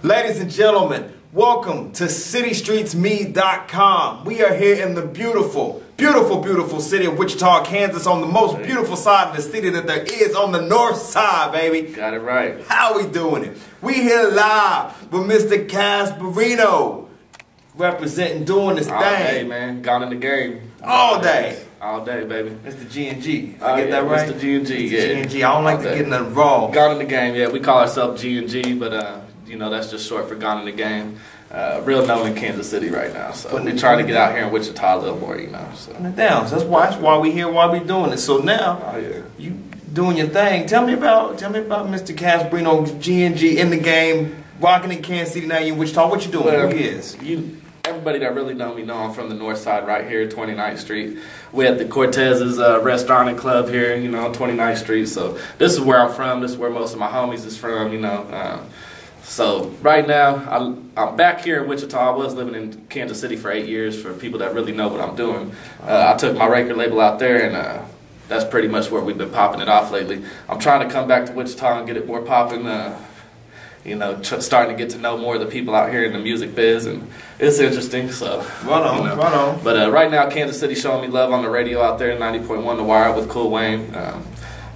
Ladies and gentlemen, welcome to CityStreetsMe.com. We are here in the beautiful, beautiful, beautiful city of Wichita, Kansas, on the most beautiful side of the city that there is, on the north side, baby. Got it right. How we doing it? We here live with Mr. Cazperino, representing, doing this All thing. day, man. Gone in the game. All day. All day, baby. Mr. G&G. I get that right? Mr. G&G, yeah. G&G. I don't like to get nothing wrong. Gone in the game, yeah. We call ourselves G&G, but you know, that's just short for Gone in the Game. Real known in Kansas City right now. So we're trying to get out here in Wichita a little more, you know. So. Putting it down. So that's why we here, why we doing it. So now, you doing your thing. Tell me about Mr. Cazperino, G&G in the game, rocking in Kansas City. Now you in Wichita. What you doing? Well, Who he is? Everybody that really know me know I'm from the north side right here, 29th Street. We at the Cortez's restaurant and club here, you know, 29th Street. So this is where I'm from. This is where most of my homies is from, you know. So right now, I'm back here in Wichita. I was living in Kansas City for 8 years, for people that really know what I'm doing. I took my record label out there, and that's pretty much where we've been popping it off lately. I'm trying to come back to Wichita and get it more popping. You know, starting to get to know more of the people out here in the music biz, and it's interesting. So, right on, you know. Right on. But right now, Kansas City showing me love on the radio out there, 90.1 The Wire with Cool Wayne.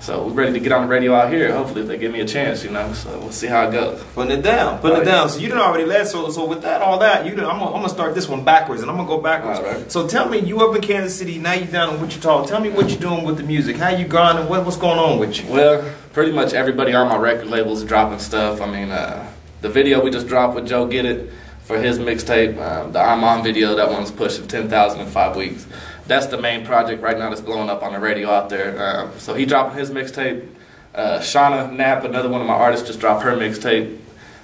So we're ready to get on the radio out here. Hopefully, if they give me a chance, you know. So we'll see how it goes. Putting it down, putting it down. So you done already led. So with that, all that, I'm gonna start this one backwards, and I'm gonna go backwards. All right. So tell me, you up in Kansas City, now you down in Wichita. Tell me what you doing with the music. How you grinding? What's going on with you? Well, pretty much everybody on my record label is dropping stuff. I mean, the video we just dropped with Joe Get It for his mixtape, the I'm On video, that one's pushing 10,000 in 5 weeks. That's the main project right now that's blowing up on the radio out there. So he dropping his mixtape. Shauna Knapp, another one of my artists, just dropped her mixtape.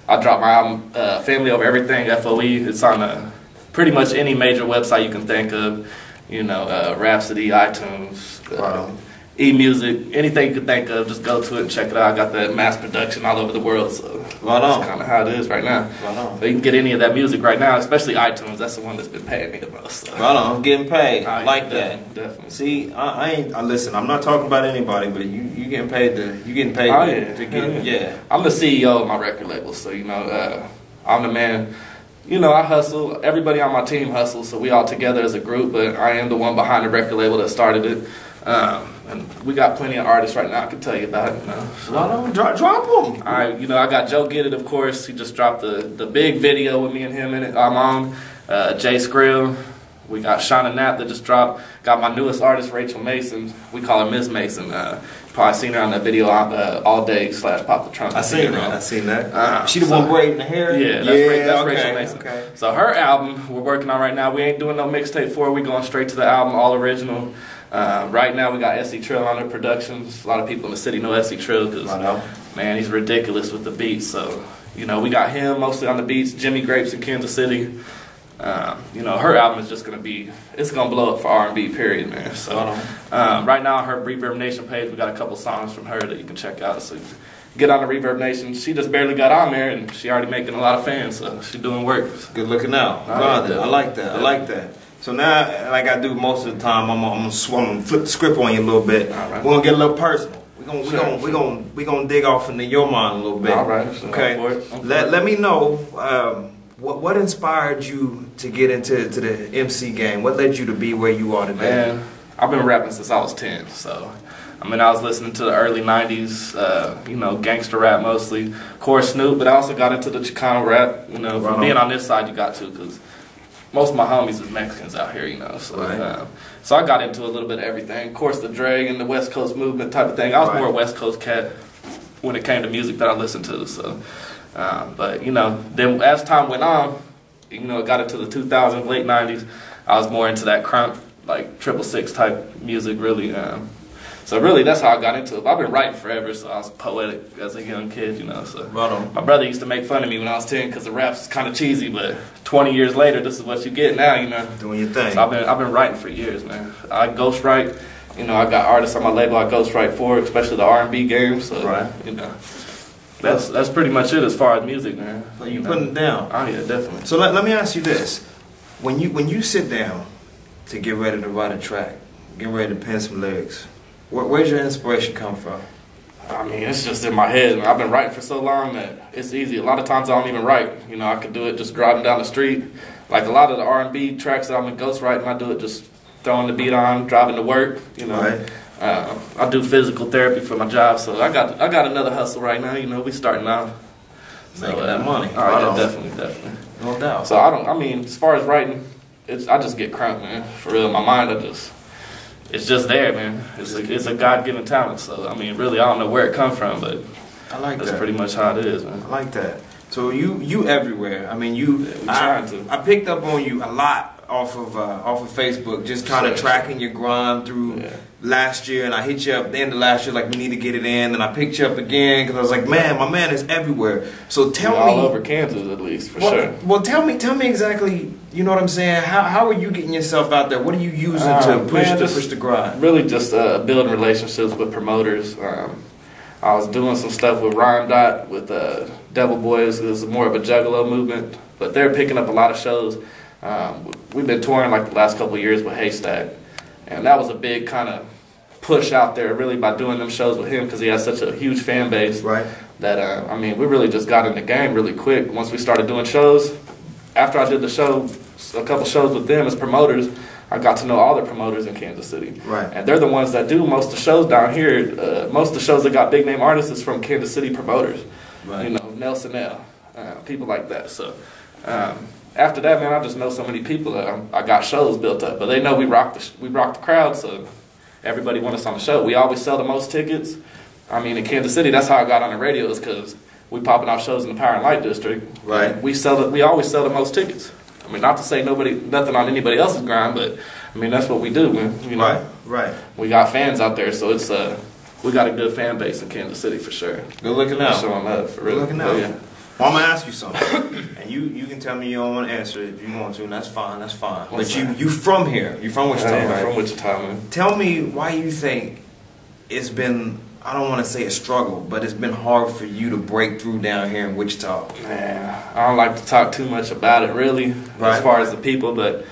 I dropped my album, Family Over Everything, FOE. It's on pretty much any major website you can think of. You know, Rhapsody, iTunes, eMusic, anything you could think of, just go to it and check it out. I got that mass production all over the world, so that's kind of how it is right now. Right on. But you can get any of that music right now, especially iTunes. That's the one that's been paying me the most. So. Right on, getting paid. I like that. Definitely. See, I ain't. Listen, I'm not talking about anybody, but you getting paid to to get. Yeah. I'm the CEO of my record label, so you know, I'm the man. You know, I hustle. Everybody on my team hustles, so we all together as a group. But I am the one behind the record label that started it. And we got plenty of artists right now I can tell you about. You know, so. Why don't drop them? You know, I got Joe Get It, of course. He just dropped the big video with me and him in it. I'm on Jay Skrill. We got Shauna Knapp that just dropped. Got my newest artist, Rachel Mason. We call her Ms. Mason. Probably seen her on that video All Day / Pop the Trunk. I seen that. She the one braiding the hair? Yeah, that's Rachel Mason. Okay. So her album we're working on right now. We ain't doing no mixtape for it. We going straight to the album, all original. Right now we got S.E. Trill on the productions. A lot of people in the city know S.E. Trill because, man, he's ridiculous with the beats. So, you know, we got him mostly on the beats. Jimmy Grapes in Kansas City. You know, her album is just going to be, it's going to blow up for R&B, period, man. So, right now on her Reverb Nation page, we got a couple songs from her that you can check out. So, get on the Reverb Nation. She just barely got on there, and she already making a lot of fans, so she's doing work. Good looking out. I like that. I like that. So now, like I do most of the time, I'm gonna flip the script on you a little bit. All right. We're gonna get a little personal. We're gonna dig off into your mind a little bit. All right. Okay. Let me know what inspired you to get into the MC game. What led you to be where you are today? Man, I've been rapping since I was 10. So, I mean, I was listening to the early '90s, you know, gangster rap mostly, of course Snoop, but I also got into the Chicano rap. You know, from being on this side, you got to, because most of my homies is Mexicans out here, you know, so so I got into a little bit of everything. Of course, the drag and the West Coast movement type of thing. I was more a West Coast cat when it came to music that I listened to, so. But, you know, then as time went on, you know, it got into the 2000s, late 90s, I was more into that crunk, like 666 type music, really. So really, that's how I got into it. I've been writing forever, so I was poetic as a young kid, you know. So my brother used to make fun of me when I was 10 because the rap's kind of cheesy, but 20 years later, this is what you get now, you know. Doing your thing. So I've been writing for years, man. I ghostwrite. You know, I got artists on my label I ghostwrite for, especially the R&B game. So you know, that's pretty much it as far as music, man. So you putting it down? Oh yeah, definitely. So let me ask you this: when you sit down to get ready to write a track, get ready to pen some lyrics, where's your inspiration come from? I mean, it's just in my head. Man. I've been writing for so long that it's easy. A lot of times I don't even write. You know, I could do it just driving down the street. Like a lot of the R&B tracks that I'm in ghostwriting, I do it just throwing the beat on, driving to work. You know, right. I do physical therapy for my job, so I got another hustle right now. You know, we starting out. Making that money. Oh, yeah, definitely. No doubt. So I mean, as far as writing, I just get crunk, man. For real, my mind, it's just there, man. It's a God-given talent. So I mean, really, I don't know where it come from, but I like that's that. pretty much how it is, man. I like that. So you everywhere. I mean, you. Trying to. I picked up on you a lot off of Facebook, just kind of tracking your grind through last year, and I hit you up at the end of last year, like we need to get it in, and I picked you up again because I was like, man, my man is everywhere. So tell me, all over Kansas at least, for sure. Well, tell me exactly. You know what I'm saying? How are you getting yourself out there? What are you using to push the grind? Really, just building relationships with promoters. I was doing some stuff with Rhyme Dot with Devil Boys. It was more of a juggalo movement, but they're picking up a lot of shows. We've been touring like the last couple of years with Haystack, and that was a big kind of push out there really by doing them shows with him because he has such a huge fan base. Right. That I mean, we really just got in the game really quick once we started doing shows. After I did a couple shows with them as promoters, I got to know all the promoters in Kansas City. Right. And they're the ones that do most of the shows down here. Most of the shows that got big name artists is from Kansas City promoters. Right. You know, Nelson L, people like that. So. After that, man, I just know so many people that I got shows built up. But they know we rock the crowd, so everybody wants us on the show. We always sell the most tickets. I mean, in Kansas City, that's how I got on the radio is because we popping off shows in the Power and Light District. Right. We always sell the most tickets. I mean, not to say nothing on anybody else's grind, but I mean that's what we do, man. You know, right. We got fans out there, so it's we got a good fan base in Kansas City for sure. Good looking out. Showing love for real. Good looking out. Yeah. Well, I'm gonna ask you something, and you can tell me you don't want to answer it if you want to, and that's fine. But you from here? You from Wichita, right? I'm from Wichita, man. Tell me why you think it's been. I don't want to say a struggle, but it's been hard for you to break through down here in Wichita. Man, I don't like to talk too much about it, really, as far as the people. But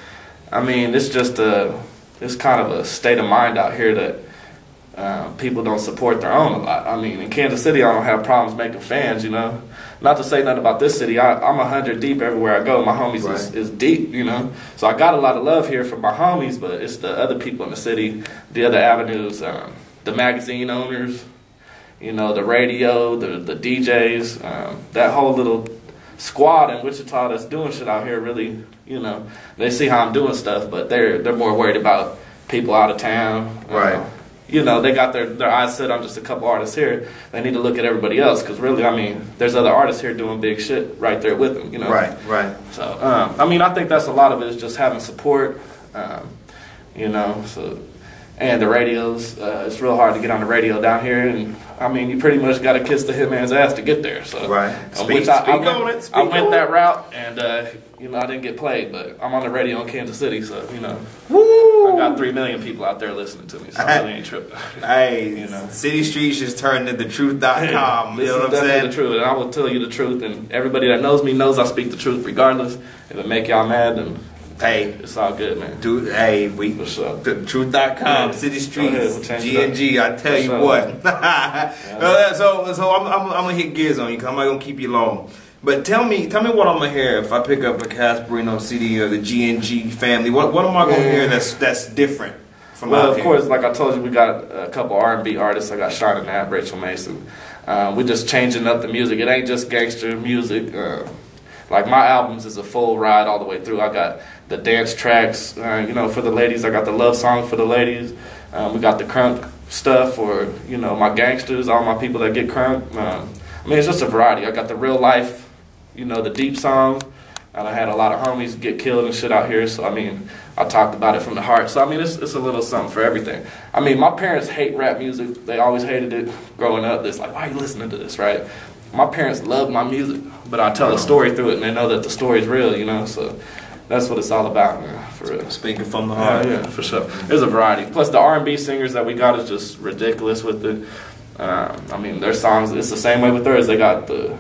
I mean, it's just it's kind of a state of mind out here that people don't support their own a lot. I mean, in Kansas City, I don't have problems making fans, you know. Not to say nothing about this city. I'm 100 deep everywhere I go. My homies is deep, you know. So I got a lot of love here from my homies, but it's the other people in the city, the other avenues, the magazine owners, you know, the radio, the DJs, that whole little squad in Wichita that's doing shit out here really, you know, they see how I'm doing stuff, but they're more worried about people out of town. Right. You know, they got their eyes set on just a couple artists here. They need to look at everybody else because really, I mean, there's other artists here doing big shit right there with them, you know. Right. So, I mean, I think that's a lot of it is just having support, you know, so... And the radios, it's real hard to get on the radio down here, and I mean, you pretty much got to kiss the hitman's ass to get there. So, right. I went that route, and you know, I didn't get played, but I'm on the radio in Kansas City, so you know, I got 3 million people out there listening to me, so I really ain't tripping. Hey, you know, City Streets just turned into truth.com. You know what I'm saying? The truth, and I will tell you the truth, and everybody that knows me knows I speak the truth, regardless. If it make y'all mad, then. Hey, it's all good, man. Dude, hey, truth.com, City Streets, G&G. I tell you what. So I'm gonna hit gears on you because I'm not gonna keep you long. But tell me what I'm gonna hear if I pick up a Cazperino CD or the G&G family. What am I gonna hear that's different from out here? Of course, like I told you, we got a couple R&B artists. I got Shauna Knapp, Rachel Mason. We just changing up the music. It ain't just gangster music. Like my albums is a full ride all the way through. I got the dance tracks, you know, for the ladies. I got the love song for the ladies. We got the crunk stuff for, you know, my gangsters, all my people that get crunk. I mean, it's just a variety. I got the real life, you know, the deep songs. And I had a lot of homies get killed and shit out here. So, I mean, I talked about it from the heart. So, I mean, it's a little something for everything. I mean, my parents hate rap music. They always hated it growing up. It's like, why are you listening to this, right? My parents love my music, but I tell a story through it, and they know that the story is real, you know, so that's what it's all about, man, for real. Speaking from the heart. Yeah, for sure. There's a variety. Plus, the R&B singers that we got is just ridiculous with it. I mean, their songs, it's the same way with theirs. They got the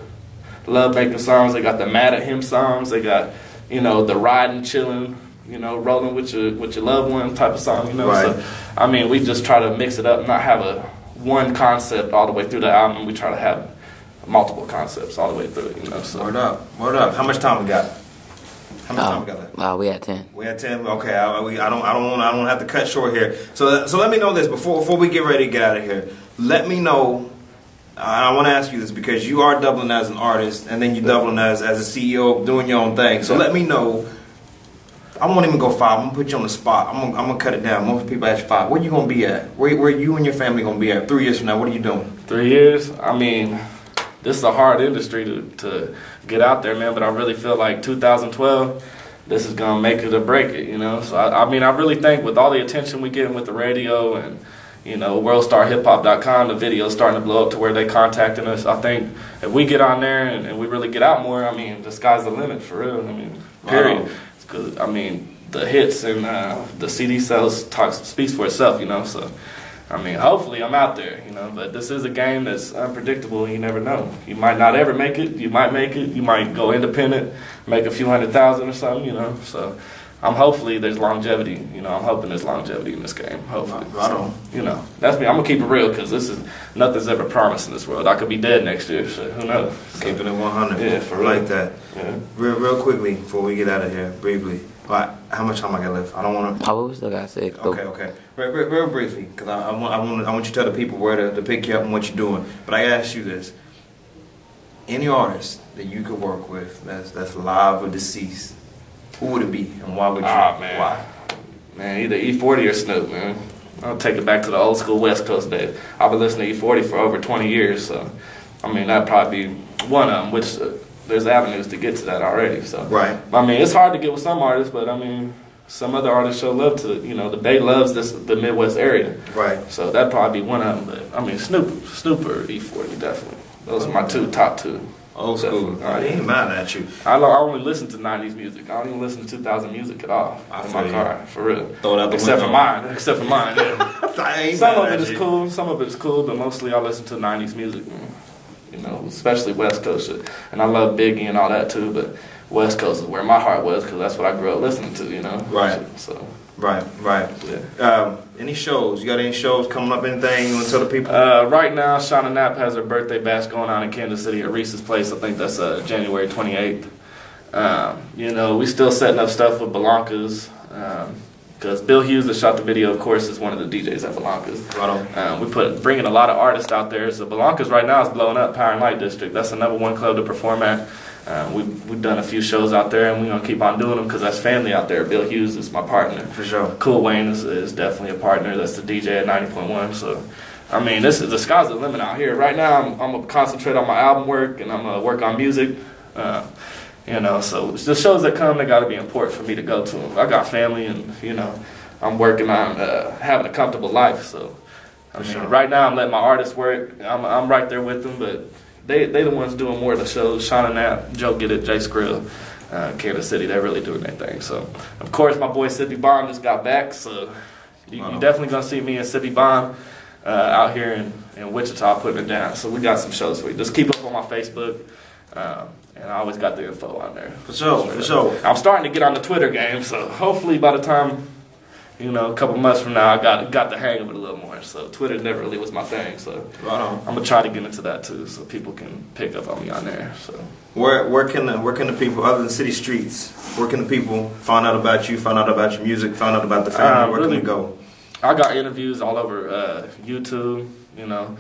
love-making songs. They got the mad at him songs. They got, you know, the riding, chilling, you know, rolling with your loved one type of song, you know. Right. So, I mean, we just try to mix it up, not have one concept all the way through the album. We try to have multiple concepts all the way through it, you know. So. Word up. How much time we got? How much time we got left? We had 10. We had 10. Okay, I don't have to cut short here. So let me know this before we get ready to get out of here. Let me know. I want to ask you this because you are doubling as an artist, and then you're doubling as a CEO, doing your own thing. So let me know. I won't even go 5. I'm gonna put you on the spot. I'm gonna cut it down. Most people ask 5. Where you gonna be at? Where you and your family gonna be at 3 years from now? What are you doing? 3 years? I mean, this is a hard industry to get out there, man. But I really feel like 2012, this is gonna make it or break it, you know. So I mean, I really think with all the attention we getting with the radio and worldstarhiphop.com, the video's starting to blow up to where they contacting us. I think if we get on there and we really get out more, I mean, the sky's the limit for real. I mean, period. Wow. Cause I mean, the hits and the CD sales speaks for itself, you know. So, I mean, hopefully I'm out there, you know. But this is a game that's unpredictable. You never know. You might not ever make it. You might make it. You might go independent, make a few $100,000 or something, you know. So, hopefully there's longevity. You know, I'm hoping there's longevity in this game. Hopefully, so, you know, that's me. I'm gonna keep it real because nothing's ever promised in this world. I could be dead next year, so who knows? So, keeping it 100. Yeah, for real. Like that. Yeah. Real quickly before we get out of here, briefly. How much time I got left? I don't want to. Oh, we still got 6. Okay. Real briefly, because I want you to tell the people where to pick you up and what you're doing. But I ask you this: any artist that you could work with that's alive or deceased, who would it be and why would you? Man. Why? Man, either E40 or Snoop, man. I'll take it back to the old school West Coast days. I've been listening to E40 for over 20 years, so I mean that'd probably be one of them. Which there's avenues to get to that already. So right. I mean, it's hard to get with some artists, but I mean, some other artists show love to the Bay loves the Midwest area. Right. So that'd probably be one of them. But I mean, Snoop or E40 definitely. Those are my top two. Old school. I ain't mad at you. I only listen to 90s music. I don't even listen to 2000 music at all in my car, for real. Throw it out the Except window. for mine, yeah. Some of it is cool, but mostly I listen to 90s music, man. You know, especially West Coast shit. And I love Biggie and all that too, but West Coast is where my heart was because that's what I grew up listening to, you know? Right. So. Right. Yeah. Any shows? You got any shows coming up? Anything you want to tell the people? Right now, Shauna Knapp has her birthday bash going on in Kansas City at Reese's Place. I think that's January 28th. You know, we still setting up stuff with Belanca's. Because Bill Hughes that shot the video, of course, is one of the DJs at Belanca's. Right We bringing a lot of artists out there. So Belanca's right now is blowing up Power and Light District. That's the #1 club to perform at. We've done a few shows out there, and we're going to keep on doing them because that's family out there. Bill Hughes is my partner. For sure. Cool Wayne is definitely a partner. That's the DJ at 90.1. So, I mean, the sky's the limit out here. Right now, I'm going to concentrate on my album work, and I'm going to work on music. You know, so the shows that come, they got to be important for me to go to them. I got family, and, you know, I'm working on having a comfortable life. So, I mean, right now I'm letting my artists work. I'm right there with them, but they the ones doing more of the shows. Shauna Knapp, Joe Get It, Jay Skrill, Kansas City, they're really doing their thing. So, of course, my boy Sippy Bond just got back, so you definitely going to see me and Sippy Bond out here in Wichita putting it down. So we got some shows for you. Just keep up on my Facebook. And I always got the info on there. For sure. I'm starting to get on the Twitter game, so hopefully by the time, you know, a couple months from now, I got the hang of it a little more. So Twitter never really was my thing, so I'm gonna try to get into that too, so people can pick up on me on there. So where can the people, other than City Streets, where can the people find out about you, find out about your music, find out about the family? Where can we go? I got interviews all over YouTube. You know.